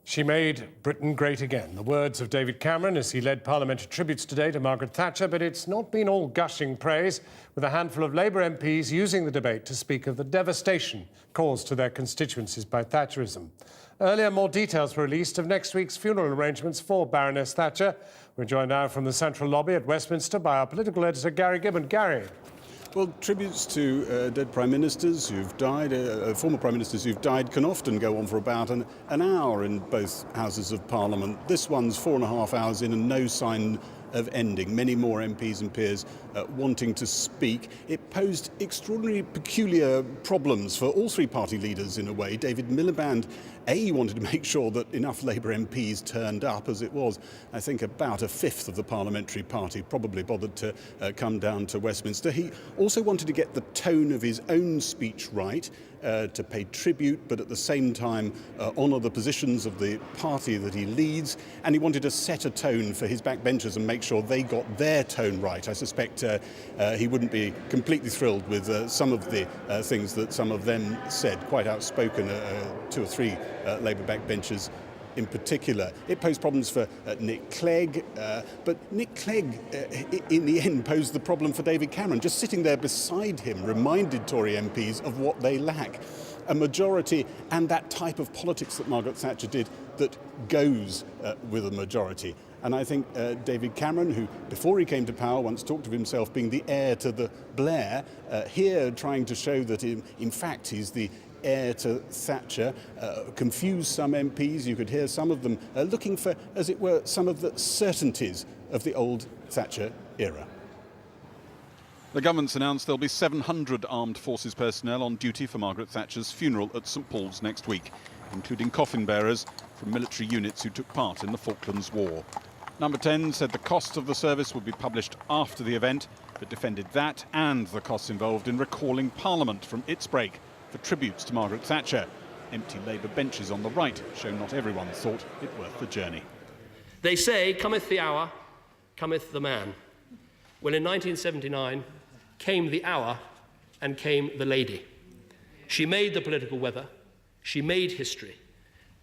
She made Britain great again. The words of David Cameron as he led parliamentary tributes today to Margaret Thatcher, but it's not been all gushing praise, with a handful of Labour MPs using the debate to speak of the devastation caused to their constituencies by Thatcherism. Earlier, more details were released of next week's funeral arrangements for Baroness Thatcher. We're joined now from the Central Lobby at Westminster by our political editor, Gary Gibbon. Gary. Well, tributes to dead prime ministers who've died, former prime ministers who've died, can often go on for about an hour in both Houses of Parliament. This one's 4.5 hours in and no sign of ending. Many more MPs and peers wanting to speak. It posed extraordinarily peculiar problems for all three party leaders in a way. David Miliband, wanted to make sure that enough Labour MPs turned up. As it was, I think about a fifth of the Parliamentary party probably bothered to come down to Westminster. He also wanted to get the tone of his own speech right, to pay tribute, but at the same time honour the positions of the party that he leads. And he wanted to set a tone for his backbenchers and make sure they got their tone right. I suspect he wouldn't be completely thrilled with some of the things that some of them said, quite outspoken, 2 or 3 Labour backbenchers in particular. It posed problems for Nick Clegg, but Nick Clegg in the end posed the problem for David Cameron. Just sitting there beside him reminded Tory MPs of what they lack. A majority and that type of politics that Margaret Thatcher did that goes with a majority. And I think David Cameron, who before he came to power once talked of himself being the heir to the Blair, here trying to show that in fact he's the heir to Thatcher, confused some MPs. You could hear some of them looking for, as it were, some of the certainties of the old Thatcher era. The government's announced there'll be 700 armed forces personnel on duty for Margaret Thatcher's funeral at St Paul's next week, including coffin bearers from military units who took part in the Falklands War. Number 10 said the cost of the service would be published after the event, but defended that and the costs involved in recalling Parliament from its break for tributes to Margaret Thatcher. Empty Labour benches on the right show not everyone thought it worth the journey. They say, cometh the hour, cometh the man. Well, in 1979 came the hour and came the lady. She made the political weather, she made history,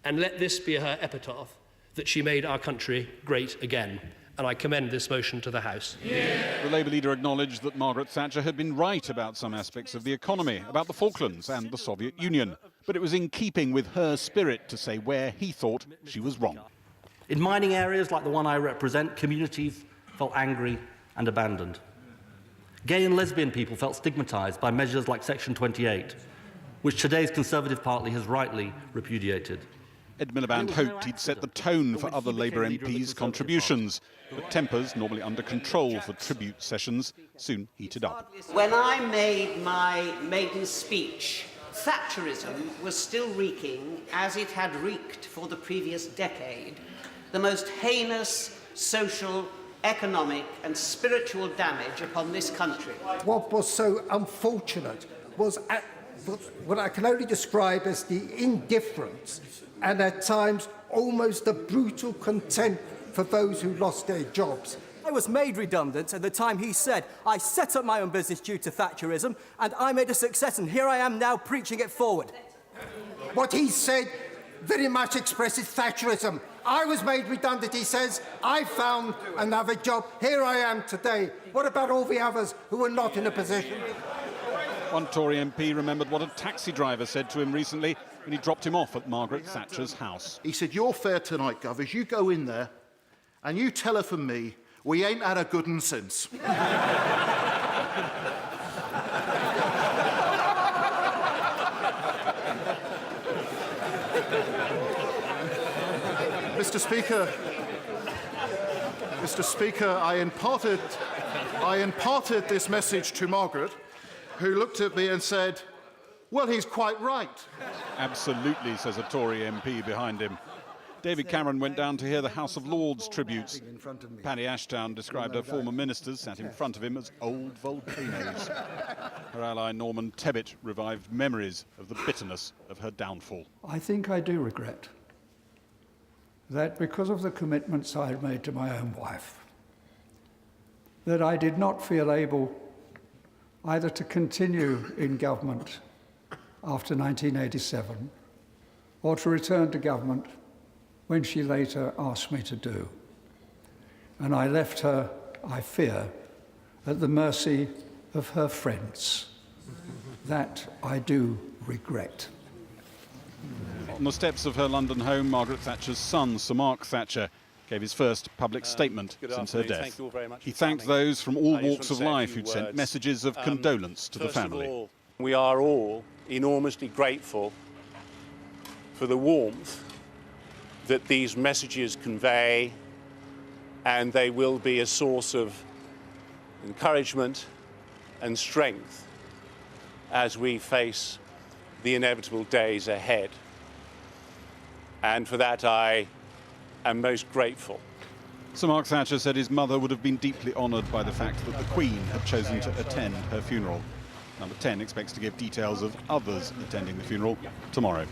and let this be her epitaph, that she made our country great again. And I commend this motion to the House. Yeah. The Labour leader acknowledged that Margaret Thatcher had been right about some aspects of the economy, about the Falklands and the Soviet Union. But it was in keeping with her spirit to say where he thought she was wrong. In mining areas like the one I represent, communities felt angry and abandoned. Gay and lesbian people felt stigmatised by measures like Section 28, which today's Conservative Party has rightly repudiated. Ed Miliband hoped he'd set the tone for other Labour MPs' contributions, but tempers, normally under control for tribute sessions, soon heated up. When I made my maiden speech, Thatcherism was still reeking as it had reeked for the previous decade, the most heinous social, economic and spiritual damage upon this country. What was so unfortunate was what I can only describe as the indifference and at times almost a brutal contempt for those who lost their jobs. I was made redundant at the time he said, I set up my own business due to Thatcherism and I made a success and here I am now preaching it forward. What he said very much expresses Thatcherism. I was made redundant, he says. I found another job. Here I am today. What about all the others who were not in a position? One Tory MP remembered what a taxi driver said to him recently when he dropped him off at Margaret Thatcher's house. He said, "You're fair tonight, Gov, as you go in there and you tell her from me, we ain't had a good un since." Mr. Speaker, I imparted this message to Margaret, who looked at me and said, "Well, he's quite right." Absolutely, says a Tory MP behind him. David Cameron went down to hear the House of Lords tributes. Paddy Ashdown described her former ministers sat in front of him as old volcanoes. Her ally Norman Tebbit revived memories of the bitterness of her downfall. I think I do regret that because of the commitments I had made to my own wife, that I did not feel able either to continue in government after 1987 or to return to government when she later asked me to do. And I left her, I fear, at the mercy of her friends. That I do regret. On the steps of her London home, Margaret Thatcher's son, Sir Mark Thatcher, gave his first public statement since her death. Thank you all very much. He thanked those from all I just walks want of to say a life few who'd sent words. messages of condolence to the First of family. all, we are all enormously grateful for the warmth that these messages convey, and they will be a source of encouragement and strength as we face the inevitable days ahead. And for that I am most grateful. Sir Mark Thatcher said his mother would have been deeply honoured by the fact that the Queen had chosen to attend her funeral. Number 10 expects to give details of others attending the funeral tomorrow.